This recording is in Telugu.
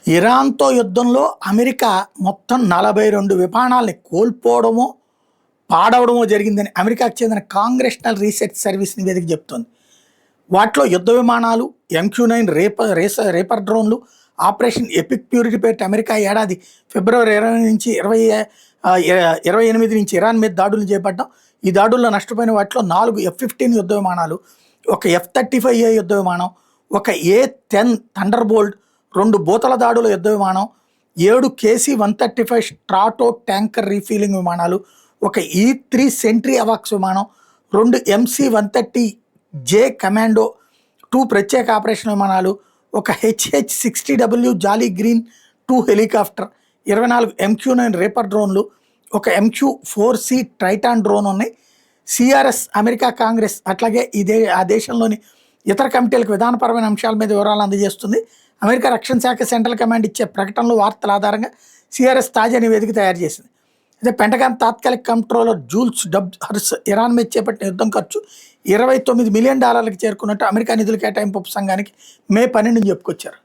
ఇరాన్‌తో యుద్ధంలో అమెరికా మొత్తం 42 విమానాల్ని కోల్పోవడమో, పాడవడమో జరిగిందని అమెరికాకు చెందిన కాంగ్రెషనల్ రీసెర్చ్ సర్వీస్ నివేదిక చెప్తోంది. వాటిలో యుద్ధ విమానాలు, MQ-9 రేపర్ డ్రోన్లు, ఆపరేషన్ ఎపిక్ ప్యూరిటీ పేరిట అమెరికా ఏడాది ఫిబ్రవరి 20 నుంచి 28 నుంచి ఇరాన్ మీద దాడులు చేపట్టడం. ఈ దాడుల్లో నష్టపోయిన వాటిలో 4 F-15 యుద్ధ విమానాలు, ఒక F-35A యుద్ధ విమానం, ఒక A-10 థండర్ బోల్ట్, 2 భూతల దాడుల యుద్ధ విమానం, 7 KC-135 స్ట్రాటో ట్యాంకర్ రీఫీలింగ్ విమానాలు, ఒక E-3 సెంట్రీ అవాక్స్ విమానం, 2 MC-130J కమాండో 2 ప్రత్యేక ఆపరేషన్ విమానాలు, ఒక HH-60W జాలీ గ్రీన్ 2 హెలికాప్టర్, 24 MQ-9 రేపర్ డ్రోన్లు, ఒక MQ-4C ట్రైటాన్ డ్రోన్ ఉన్నాయి. CRS అమెరికా కాంగ్రెస్ అట్లాగే ఆ దేశంలోని ఇతర కమిటీలకు విధానపరమైన అంశాల మీద వివరాలు అందజేస్తుంది. అమెరికా రక్షణ శాఖ సెంట్రల్ కమాండ్ ఇచ్చే ప్రకటనలు, వార్తల ఆధారంగా CRS తాజా నివేదిక తయారు చేసింది. అయితే పెంటగాన్ తాత్కాలిక కంట్రోలర్ జూల్స్ హర్స్ ఇరాన్ మీద చేపట్టిన యుద్ధం ఖర్చు $29 మిలియన్ చేరుకున్నట్టు అమెరికా నిధుల కేటాయింపు ఉపసంఘానికి మే 12 చెప్పుకొచ్చారు.